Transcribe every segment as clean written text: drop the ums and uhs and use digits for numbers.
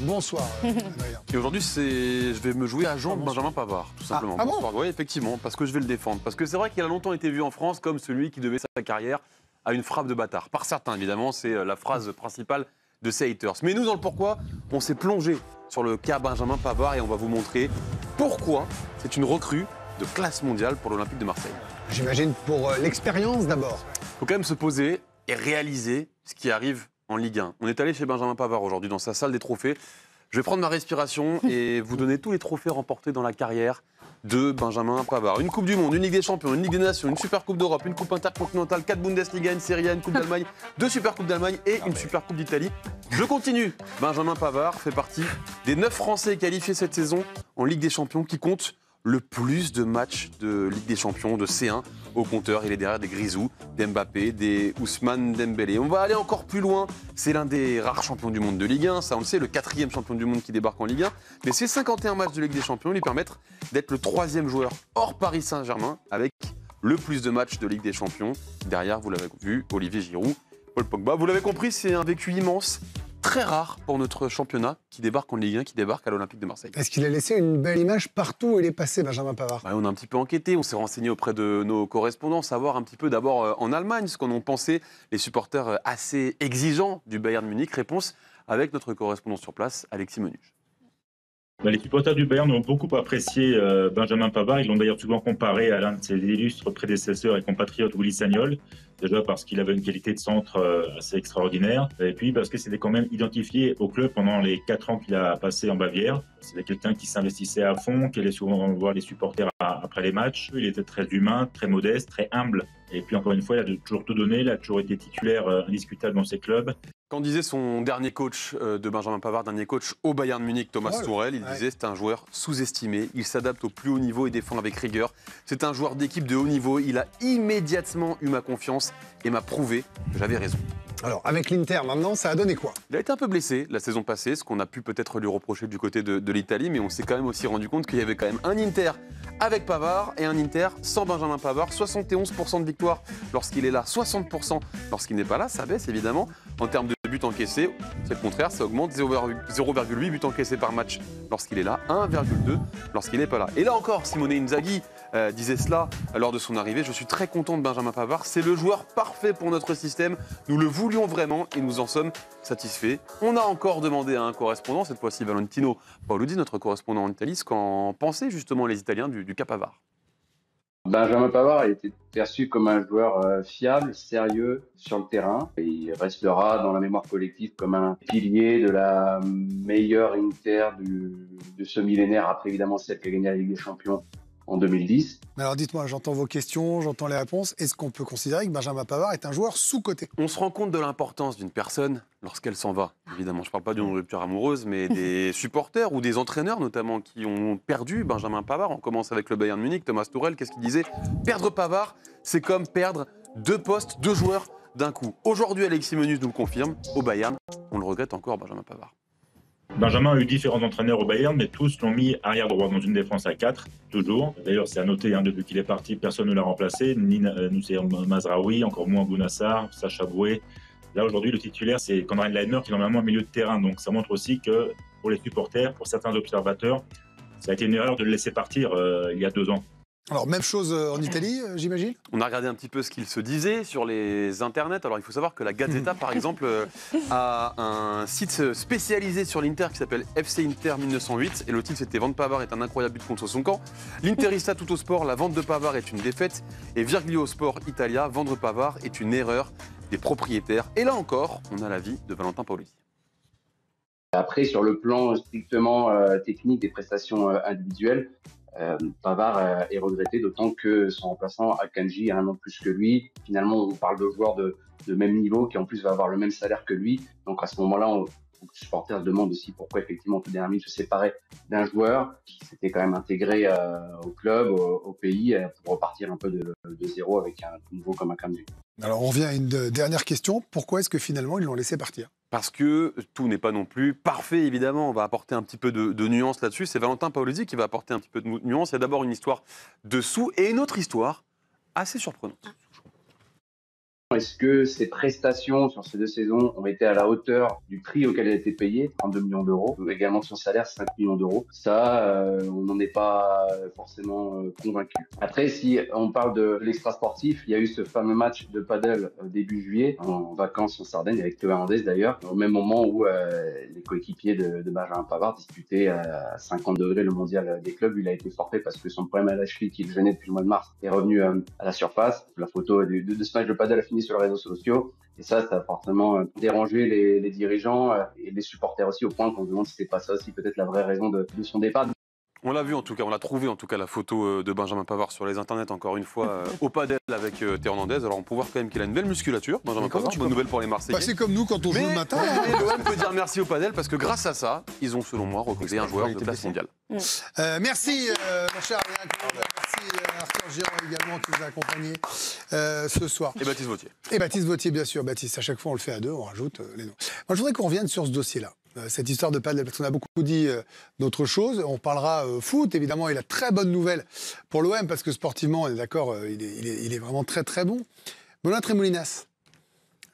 Bonsoir, Adrien. Et aujourd'hui, je vais me jouer agent de Benjamin Pavard, tout simplement. Ah bon? Bonsoir. Oui, effectivement, parce que je vais le défendre. Parce que c'est vrai qu'il a longtemps été vu en France comme celui qui devait sa carrière à une frappe de bâtard. Par certains, évidemment, c'est la phrase principale de ces haters. Mais nous, dans le pourquoi, on s'est plongé sur le cas Benjamin Pavard et on va vous montrer pourquoi c'est une recrue de classe mondiale pour l'Olympique de Marseille. J'imagine pour l'expérience d'abord. Il faut quand même se poser et réaliser ce qui arrive en Ligue 1. On est allé chez Benjamin Pavard aujourd'hui dans sa salle des trophées. Je vais prendre ma respiration et vous donner tous les trophées remportés dans la carrière de Benjamin Pavard. Une Coupe du Monde, une Ligue des Champions, une Ligue des Nations, une Super Coupe d'Europe, une Coupe intercontinentale, 4 Bundesliga, une Serie A, une Coupe d'Allemagne, 2 Super Coupes d'Allemagne et une Super Coupe d'Italie. Je continue. Benjamin Pavard fait partie des 9 Français qualifiés cette saison en Ligue des Champions qui comptent le plus de matchs de Ligue des Champions, de C1 au compteur. Il est derrière des Grisou, des Mbappé, des Ousmane Dembélé. On va aller encore plus loin. C'est l'un des rares champions du monde de Ligue 1. Ça, on le sait, le 4e champion du monde qui débarque en Ligue 1. Mais ces 51 matchs de Ligue des Champions lui permettent d'être le 3e joueur hors Paris Saint-Germain avec le plus de matchs de Ligue des Champions. Derrière, vous l'avez vu, Olivier Giroud, Paul Pogba. Vous l'avez compris, c'est un vécu immense. Très rare pour notre championnat qui débarque en Ligue 1, qui débarque à l'Olympique de Marseille. Est-ce qu'il a laissé une belle image partout où il est passé, Benjamin Pavard? On a un petit peu enquêté, on s'est renseigné auprès de nos correspondants, savoir un petit peu d'abord en Allemagne ce qu'en ont pensé les supporters assez exigeants du Bayern Munich. Réponse avec notre correspondant sur place, Alexis Menuche. Les supporters du Bayern ont beaucoup apprécié Benjamin Pavard. Ils l'ont d'ailleurs souvent comparé à l'un de ses illustres prédécesseurs et compatriotes, Willy Sagnol. Déjà parce qu'il avait une qualité de centre assez extraordinaire. Et puis parce que c'était quand même identifié au club pendant les 4 ans qu'il a passé en Bavière. C'était quelqu'un qui s'investissait à fond, qui allait souvent voir les supporters après les matchs. Il était très humain, très modeste, très humble. Et puis encore une fois, il a toujours tout donné. Il a toujours été titulaire indiscutable dans ses clubs. Quand disait son dernier coach de Benjamin Pavard, dernier coach au Bayern Munich, Thomas Tuchel, il disait c'est un joueur sous-estimé, il s'adapte au plus haut niveau et défend avec rigueur. C'est un joueur d'équipe de haut niveau, il a immédiatement eu ma confiance et m'a prouvé que j'avais raison. Alors, avec l'Inter, maintenant, ça a donné quoi? Il a été un peu blessé la saison passée, ce qu'on a pu peut-être lui reprocher du côté de l'Italie, mais on s'est quand même aussi rendu compte qu'il y avait quand même un Inter avec Pavard et un Inter sans Benjamin Pavard. 71% de victoire lorsqu'il est là, 60% lorsqu'il n'est pas là. Ça baisse évidemment en termes de buts encaissés. C'est le contraire, ça augmente, 0,8 buts encaissés par match lorsqu'il est là, 1,2 lorsqu'il n'est pas là. Et là encore, Simone Inzaghi disait cela lors de son arrivée. Je suis très content de Benjamin Pavard. C'est le joueur parfait pour notre système. Nous le voulions vraiment et nous en sommes satisfaits. On a encore demandé à un correspondant, cette fois-ci Valentino Paoluzzi, notre correspondant en Italie, ce qu'en pensaient justement les Italiens du cas Pavard. Benjamin Pavard a été perçu comme un joueur fiable, sérieux sur le terrain. Et il restera dans la mémoire collective comme un pilier de la meilleure Inter de ce millénaire, après évidemment celle qui a gagné la Ligue des Champions en 2010. Mais alors dites-moi, j'entends vos questions, j'entends les réponses. Est-ce qu'on peut considérer que Benjamin Pavard est un joueur sous-coté? On se rend compte de l'importance d'une personne lorsqu'elle s'en va. Évidemment, je ne parle pas d'une rupture amoureuse, mais des supporters ou des entraîneurs notamment qui ont perdu Benjamin Pavard. On commence avec le Bayern Munich, Thomas Tuchel, qu'est-ce qu'il disait? Perdre Pavard, c'est comme perdre 2 postes, 2 joueurs d'un coup. Aujourd'hui, Alexis Menuche nous le confirme, au Bayern, on le regrette encore, Benjamin Pavard. Benjamin a eu différents entraîneurs au Bayern, mais tous l'ont mis arrière droit dans une défense à 4, toujours. D'ailleurs, c'est à noter, depuis qu'il est parti, personne ne l'a remplacé, ni Noussair Mazraoui, encore moins Bounassar, Sacha Boué. Là, aujourd'hui, le titulaire, c'est Konrad Laimer, qui est normalement au milieu de terrain. Donc, ça montre aussi que pour les supporters, pour certains observateurs, ça a été une erreur de le laisser partir il y a 2 ans. Alors, même chose en Italie, j'imagine? On a regardé un petit peu ce qu'il se disait sur les internets. Alors, il faut savoir que la Gazzetta, par exemple, a un site spécialisé sur l'Inter qui s'appelle FC Inter 1908. Et le titre, c'était « Vendre Pavard est un incroyable but contre son camp ». L'Interista Tutto Sport, la vente de Pavard est une défaite. Et Virgilio Sport Italia, vendre Pavard est une erreur des propriétaires. Et là encore, on a l'avis de Valentin Paoluzzi. Après, sur le plan strictement technique des prestations individuelles, Pavard est regretté, d'autant que son remplaçant Akanji a un an de plus que lui. Finalement, on parle de joueurs de même niveau qui en plus va avoir le même salaire que lui. Donc à ce moment-là, le supporter se demande aussi pourquoi effectivement tout dernier se séparait d'un joueur qui s'était quand même intégré au club, au pays, pour repartir un peu de zéro avec un nouveau comme Akanji. Alors on revient à une dernière question. Pourquoi est-ce que finalement ils l'ont laissé partir? Parce que tout n'est pas non plus parfait, évidemment. On va apporter un petit peu de nuance là-dessus. C'est Valentin Paoluzzi qui va apporter un petit peu de nuance. Il y a d'abord une histoire dessous et une autre histoire assez surprenante. Est-ce que ses prestations sur ces 2 saisons ont été à la hauteur du prix auquel elle a été payée, 32 millions d'euros, également son salaire, 5 millions d'euros. Ça, on n'en est pas forcément convaincu. Après, si on parle de l'extra sportif, il y a eu ce fameux match de padel début juillet, en vacances en Sardaigne, avec Théo Hernandez d'ailleurs, au même moment où les coéquipiers de Benjamin Pavard disputaient à 50 degrés le mondial des clubs. Il a été forfait parce que son problème à la cheville qui le gênait depuis le mois de mars est revenu à la surface. La photo de ce match de padel a fini sur les réseaux sociaux. Et ça a forcément dérangé les dirigeants et les supporters aussi, au point qu'on se demande si c'était pas ça aussi peut-être la vraie raison de son départ. On l'a vu en tout cas, on l'a trouvé en tout cas la photo de Benjamin Pavard sur les internets encore une fois au padel avec Théo Hernandez. Alors on peut voir quand même qu'il a une belle musculature, Benjamin Pavard, bonne nouvelle pour les Marseillais. C'est comme nous quand on joue le matin. Mais l'OM peut dire merci au padel parce que grâce à ça, ils ont selon moi recruté un joueur de classe mondiale. Merci mon cher Adrien Coulombe. Merci Arthur Girard également qui nous a accompagnés ce soir. Et Baptiste Vautier. Et Baptiste Vautier bien sûr. Baptiste, à chaque fois on le fait à deux, on rajoute les noms. Moi je voudrais qu'on revienne sur ce dossier-là. Cette histoire de padel, parce qu'on a beaucoup dit d'autres choses. On parlera foot, évidemment, et la très bonne nouvelle pour l'OM, parce que sportivement, on est d'accord, il est vraiment très très bon. Benoît Tremoulinas,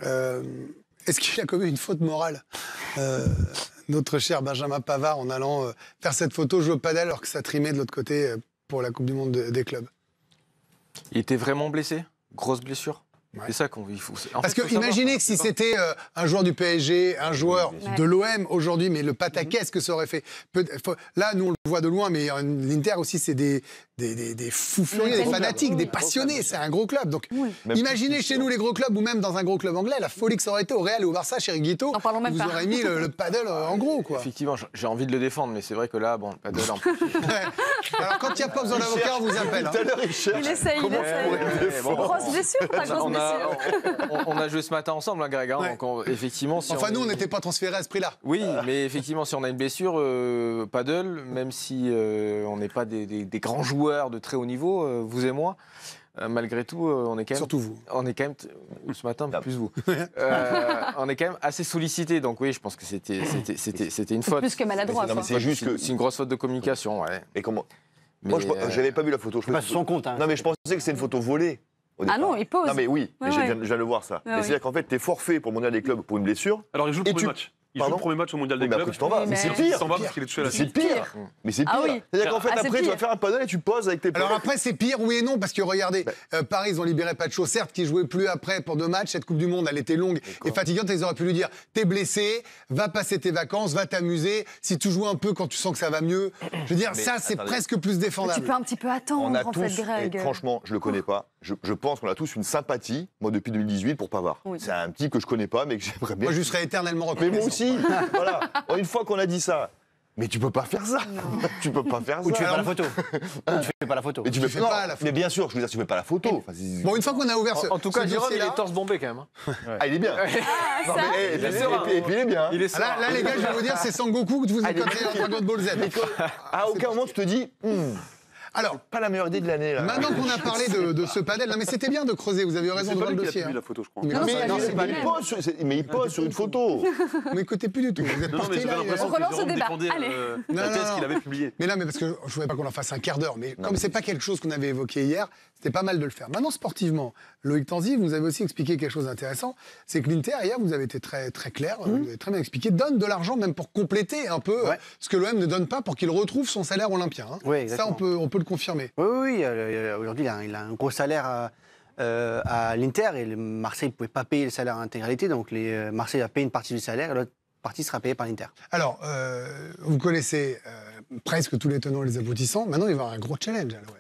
est-ce qu'il a commis une faute morale, notre cher Benjamin Pavard, en allant faire cette photo jouer au padel alors que ça trimait de l'autre côté pour la Coupe du Monde des clubs? Il était vraiment blessé? Grosse blessure? Ouais. C'est ça qu'on faut. Parce que imaginez que si c'était un joueur du PSG, un joueur de l'OM aujourd'hui, mais le pataquès que ça aurait fait. Là, nous on le voit de loin, mais l'Inter aussi, c'est des fous furieux, des fanatiques, des passionnés. C'est un gros club. Donc imaginez chez nous les gros clubs ou même dans un gros club anglais, la folie que ça aurait été au Real et au Barça, chez Guito. Vous aurez mis le paddle en gros, quoi. Effectivement, j'ai envie de le défendre, mais c'est vrai que là, bon, le paddle en plus. Alors quand il n'y a pas besoin d'avocat, on vous appelle. Il essaye. Grosse blessure, pas grosse blessure. On a joué ce matin ensemble, hein, Greg. Hein, donc effectivement, si nous, on n'était pas transférés à ce prix-là. Oui, mais effectivement, si on a une blessure, paddle, même si on n'est pas des grands joueurs de très haut niveau, vous et moi, malgré tout, on est quand même. Surtout vous. On est quand même ce matin plus vous. On est quand même assez sollicité. Donc oui, je pense que c'était une faute. Plus que maladroit. C'est juste que c'est une grosse faute de communication. Ouais. Et comment? Moi, j'avais pas vu la photo. Pas sur son compte. Hein. Non, mais je pensais que c'était une photo volée. Ah non, il pose. Non, mais oui, mais je viens de le voir ça. C'est-à-dire qu'en fait, t'es forfait pour le mondial des clubs pour une blessure. Alors il joue le premier match. Il joue le premier match au mondial des clubs. Après, tu t'en vas. Mais c'est pire. Il s'en va parce qu'il est touché à la C'est pire. Mais c'est pire. C'est-à-dire qu'en fait, après, tu vas faire un paddle et tu poses avec tes potes. Alors après, c'est pire, oui et non, parce que regardez, Paris, ils ont libéré Pacho, certes, qui jouait plus après pour 2 matchs. Cette Coupe du Monde, elle était longue et fatigante. Ils auraient pu lui dire, t'es blessé, va passer tes vacances, va t'amuser. Si tu joues un peu quand tu sens que ça va mieux, je veux dire, ça, c'est presque plus défendable. Tu peux un petit peu attendre, en fait, Greg. Franchement, je le connais pas. Je pense qu'on a tous une sympathie, moi, depuis 2018, pour Pavard. C'est un petit que je connais pas, mais que j'aimerais bien. Moi, je serais éternellement reconnaissant. Mais moi aussi. Voilà. Une fois qu'on a dit ça, mais tu peux pas faire ça. Tu peux pas faire ça. Ou tu fais pas la photo. Tu fais pas la photo. Mais tu fais pas la photo. Mais bien sûr, je veux dire, tu fais pas la photo. Bon, une fois qu'on a ouvert ce. En tout cas, Jérôme, il est torse bombé quand même. Ah, il est bien. Et puis il est bien. Là, les gars, je vais vous dire, c'est Sangoku que vous avez coté en Dragon Ball Z. À aucun moment, tu te dis. Alors, pas la meilleure idée de l'année. Là. Maintenant qu'on a parlé de ce padel, non mais c'était bien de creuser, vous avez raison de voir le dossier. Il a la photo, je crois. Mais il pose sur une photo. Vous m'écoutez plus du tout. Vous êtes parti là. On relance le débat. Allez. La thèse qu'il avait publiée. Mais là, mais parce que je ne voulais pas qu'on en fasse un quart d'heure, mais comme c'est pas quelque chose qu'on avait évoqué hier, c'était pas mal de le faire. Maintenant, sportivement, Loïc Tanzi, vous avez aussi expliqué quelque chose d'intéressant, c'est que l'Inter, hier, vous avez été très, très clair, vous avez très bien expliqué, donne de l'argent même pour compléter un peu ce que l'OM ne donne pas pour qu'il retrouve son salaire olympien. Hein. Oui, ça, on peut le confirmer. Oui, aujourd'hui, il a un gros salaire à l'Inter et Marseille ne pouvait pas payer le salaire en intégralité, donc Marseille a payé une partie du salaire et l'autre partie sera payée par l'Inter. Alors, vous connaissez presque tous les tenants et les aboutissants. Maintenant, il va y avoir un gros challenge à l'OM.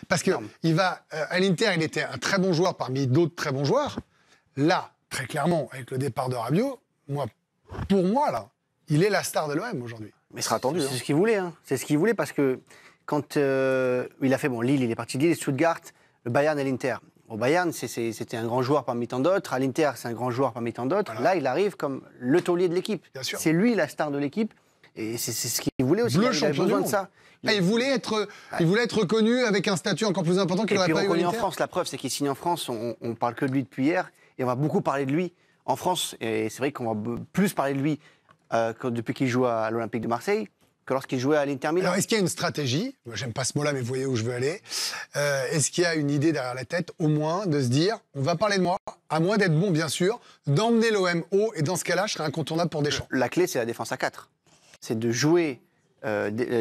Parce que à l'Inter, il était un très bon joueur parmi d'autres très bons joueurs. Là, très clairement, avec le départ de Rabiot, pour moi, là, il est la star de l'OM aujourd'hui. Mais il sera attendu. C'est ce qu'il voulait. Hein. C'est ce qu'il voulait parce que quand il a fait Lille, il est parti de Lille, Stuttgart, le Bayern et l'Inter. Au Bayern, c'était un grand joueur parmi tant d'autres. À l'Inter, c'est un grand joueur parmi tant d'autres. Voilà. Là, il arrive comme le taulier de l'équipe. C'est lui la star de l'équipe. Et c'est ce qu'il voulait aussi. Il avait besoin de ça. Il voulait être reconnu avec un statut encore plus important qu'il n'aurait pas eu en France. La preuve, c'est qu'il signe en France. On parle que de lui depuis hier. Et on va beaucoup parler de lui en France. Et c'est vrai qu'on va plus parler de lui depuis qu'il joue à l'Olympique de Marseille que lorsqu'il jouait à l'Inter Milan. Alors, est-ce qu'il y a une stratégie? Moi, j'aime pas ce mot-là, mais vous voyez où je veux aller. Est-ce qu'il y a une idée derrière la tête, au moins, de se dire, on va parler de moi, à moins d'être bon, bien sûr, d'emmener l'OM haut, et dans ce cas-là, je serai incontournable pour Deschamps. La clé, c'est la défense à 4. C'est de jouer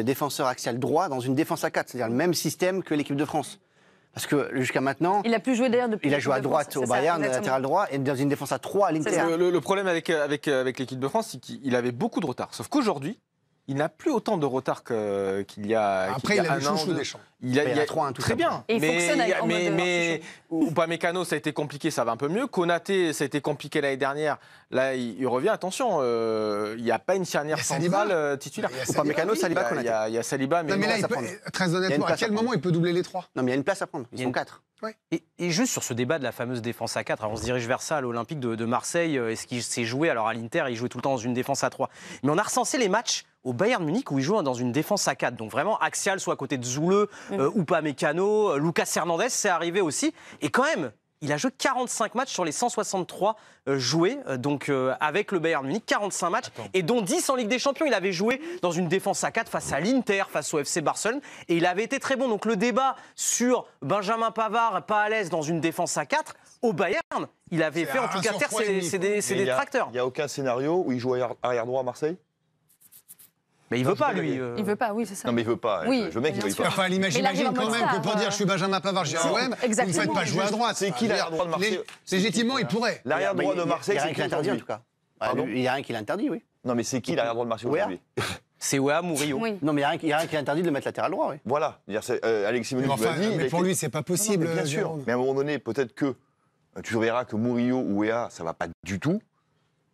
défenseur axial droit dans une défense à 4, c'est-à-dire le même système que l'équipe de France. Parce que jusqu'à maintenant, Il a plus joué d'ailleurs depuis. il a joué à droite au Bayern, latéral droit, et dans une défense à 3 à l'Inter. Le problème avec l'équipe de France, c'est qu'il avait beaucoup de retard. Sauf qu'aujourd'hui, il n'a plus autant de retard qu'il y a. Après, il a le chouchou deux. Deschamps. Il a 3-1 tout très bien. Et il fonctionne en mode mais Upamecano, ça a été compliqué, ça va un peu mieux. Konaté, ça a été compliqué l'année dernière. Là, il revient. Attention, il n'y a pas une charnière centrale titulaire. Upamecano, Saliba, Konaté. Il y a Saliba, mais Non, mais là, très honnêtement, à quel moment il peut doubler les 3? Non, mais il y a une place à prendre. Ils sont 4. Et juste sur ce débat de la fameuse défense à 4, alors on se dirige vers ça à l'Olympique de Marseille. Est-ce qu'il s'est joué? Alors à l'Inter, il jouait tout le temps dans une défense à 3. Mais on a recensé les matchs au Bayern Munich où il joue dans une défense à 4. Donc vraiment axial, soit à côté de Zoule, Upamecano, Lucas Hernandez, c'est arrivé aussi. Et quand même, il a joué 45 matchs sur les 163 joués, donc avec le Bayern Munich, 45 matchs, et dont 10 en Ligue des Champions. Il avait joué dans une défense à 4 face à l'Inter, face au FC Barcelone, et il avait été très bon. Donc le débat sur Benjamin Pavard, pas à l'aise dans une défense à 4, au Bayern, il avait fait en tout cas taire ses détracteurs. Il n'y a aucun scénario où il joue arrière droit à Marseille? Mais il veut pas, lui. Il veut pas, oui, c'est ça. Non, mais il veut pas. Oui, Le mec, il bien veut sûr. pas. Enfin, j'imagine quand même que pour dire je suis Benjamin Pavard, je dis ah ouais, vous ne me faites pas jouer à droite. C'est qui l'arrière droit de Marseille? Légitimement, il pourrait. L'arrière droit de Marseille, c'est c'est qui l'interdit en tout cas. Il y a rien qui l'interdit, oui. Non, mais c'est qui l'arrière droit de Marseille aujourd'hui? C'est Wea Murillo. Oui. Non, mais il y a rien qui l'interdit de le mettre latéral droit, oui. Voilà. Alexis Menez Mais nous l'a enfin, dit. mais pour lui, c'est pas possible. Bien sûr. Jérôme. Mais à un moment donné, peut-être que tu verras que Murillo ou Wea, ça va pas du tout.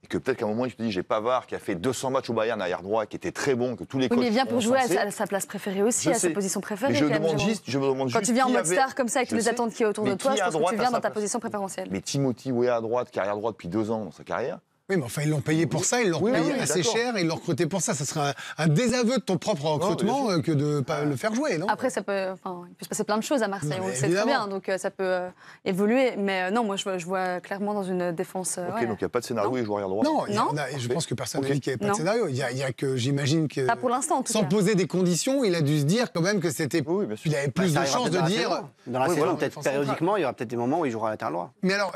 Et que peut-être qu'à un moment, tu te dis, j'ai Pavard qui a fait 200 matchs au Bayern arrière droit, qui était très bon, que tous les coachs. Oui, mais il vient pour ont jouer censé. à sa place préférée aussi, à sa position préférée. Mais je quand même, demande Jérôme. juste. Quand tu viens en qui mode avait- star comme ça, avec toutes Je les sais. attentes qu'il y a autour Mais de toi, qui je à pense que droite tu à viens sa dans ta place position préférentielle. Mais Timothy Wea à droite, qui est arrière droit depuis 2 ans dans sa carrière. Oui, mais enfin, ils l'ont payé pour ça, ils l'ont Oui, payé oui, assez d'accord. cher, ils l'ont recruté pour ça. Ça serait un désaveu de ton propre recrutement que de ne pas le faire jouer, non? Après, il peut se passer plein de choses à Marseille, Non, on le mais sait très évidemment. bien, donc ça peut évoluer. Mais non, moi, je vois clairement dans une défense. Ok, ouais. donc il n'y a pas de scénario où il joue arrière droit. Non, Non. je pense que personne n'a dit qu'il n'y avait pas Non. de scénario. Il y a que, j'imagine que, Pas pour l'instant, en tout sans cas. poser des conditions, il a dû se dire quand même que c'était. Oui, bien sûr. Il avait plus Ça de arrivera chances peut-être de dans la dire. saison. Dans la Oui, saison, voilà, peut-être défense centrale. périodiquement, il y aura peut-être des moments où il jouera latéral droit. Mais alors,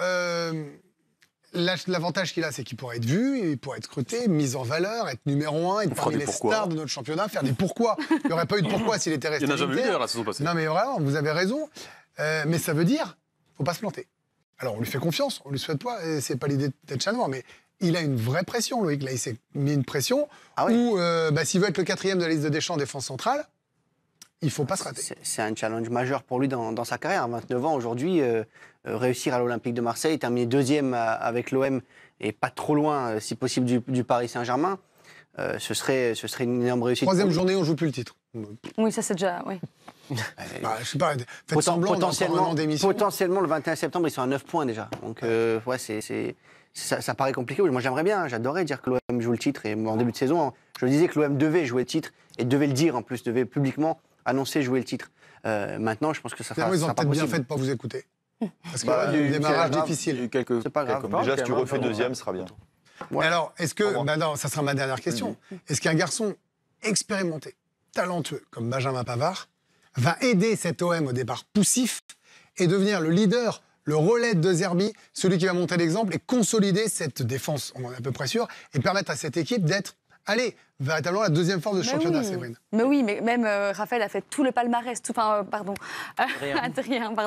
l'avantage qu'il a, c'est qu'il pourrait être vu, il pourrait être scruté, mis en valeur, être numéro 1, être fera parmi des les pourquoi. stars de notre championnat, faire des pourquoi. Il n'y aurait pas eu de pourquoi s'il était resté. Il n'y en a à jamais eu l'Inter. d'ailleurs la saison passée. Non, mais vraiment, vous avez raison. Mais ça veut dire, faut pas se planter. Alors, on lui fait confiance, on lui souhaite pas, et c'est pas l'idée d'être chat noir, mais il a une vraie pression, Loïc. Là, il s'est mis une pression où, s'il veut être le 4e de la liste de Deschamps en défense centrale, il faut pas se rater. C'est un challenge majeur pour lui dans sa carrière. À 29 ans, aujourd'hui, réussir à l'Olympique de Marseille, terminer 2e avec l'OM et pas trop loin, si possible, du Paris Saint-Germain, ce serait une énorme réussite. 3e journée, on joue plus le titre. Oui, ça c'est déjà. Oui. Bah, je sais pas, faites semblant d'encore un an d'émission. Potentiellement, le 21 septembre, ils sont à 9 points déjà. Donc, ça paraît compliqué. Moi, j'aimerais bien, j'adorerais dire que l'OM joue le titre. Et en début de saison, je disais que l'OM devait jouer le titre et devait le dire en plus, devait publiquement annoncer jouer le titre. Maintenant, je pense que ça sera, Ils ont sera pas peut-être bien possible. fait de ne pas vous écouter. Parce que Bah, le démarrage c'est difficile. C'est pas grave. Déjà, si tu refais 2e, ce sera bien. Mais alors, est-ce que. Bah non, ça sera ma dernière question. Est-ce qu'un garçon expérimenté, talentueux, comme Benjamin Pavard, va aider cet OM au départ poussif et devenir le leader, le relais de Zerbi, celui qui va monter l'exemple et consolider cette défense, on en est à peu près sûr, et permettre à cette équipe d'être, allez, véritablement la 2e force de ce championnat, Séverine. Mais oui, mais même Raphaël a fait tout le palmarès, Adrien,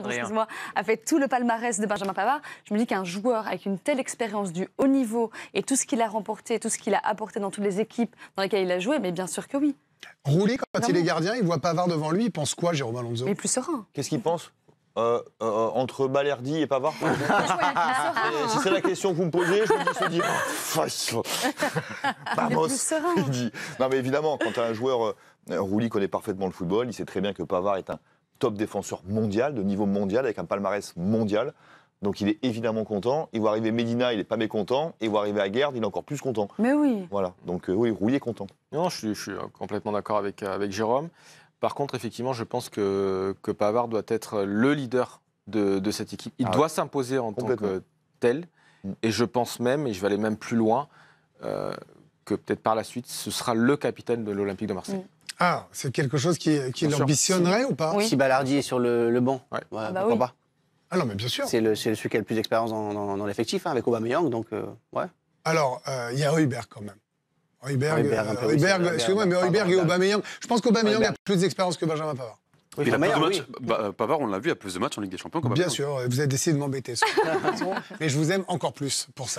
excuse-moi, a fait tout le palmarès de Benjamin Pavard. Je me dis qu'un joueur avec une telle expérience du haut niveau et tout ce qu'il a remporté, tout ce qu'il a apporté dans toutes les équipes dans lesquelles il a joué, mais bien sûr que oui. Rouli, quand il est Vraiment. gardien, il voit Pavard devant lui, il pense quoi, Jérôme Alonso? Mais plus serein. Qu'est-ce qu'il pense entre Balerdi et Pavard? Si c'est la question que vous me posez, je me dis, vamos. plus serein. Il dit. Non, mais évidemment, quand tu as un joueur, Rouli connaît parfaitement le football, il sait très bien que Pavard est un top défenseur mondial, de niveau mondial, avec un palmarès mondial. Donc il est évidemment content. Il voit arriver Medina, il n'est pas mécontent. Et il voit arriver Aguerd, il est encore plus content. Mais oui. Voilà. Donc oui, Rouli est content. Non, je suis complètement d'accord avec Jérôme. Par contre, effectivement, je pense que Pavard doit être le leader de cette équipe. Il doit s'imposer en tant que tel. Et je pense même, et je vais aller même plus loin, que que peut-être par la suite, ce sera le capitaine de l'Olympique de Marseille. Ah, c'est quelque chose qui Bien sûr. l'ambitionnerait ou pas? Oui. Si Ballardi est sur le banc, Ouais. bah, Ah bah pourquoi oui. pas. Ah non, mais bien sûr. C'est celui qui a le plus d'expérience dans l'effectif, avec Aubameyang, donc ouais. Alors, il y a Højbjerg quand même. Højbjerg, Højbjerg, un peu, oui, c'est vrai. excusez-moi, mais Pardon, Højbjerg et Højbjerg. Aubameyang, je pense qu'Aubameyang a Højbjerg. plus d'expérience que Benjamin Pavard. Oui, Il a plus de Aubameyang, matchs. oui. Pavard, on l'a vu, a plus de matchs en Ligue des Champions. Bien sûr, vous avez décidé de m'embêter. Mais je vous aime encore plus pour ça.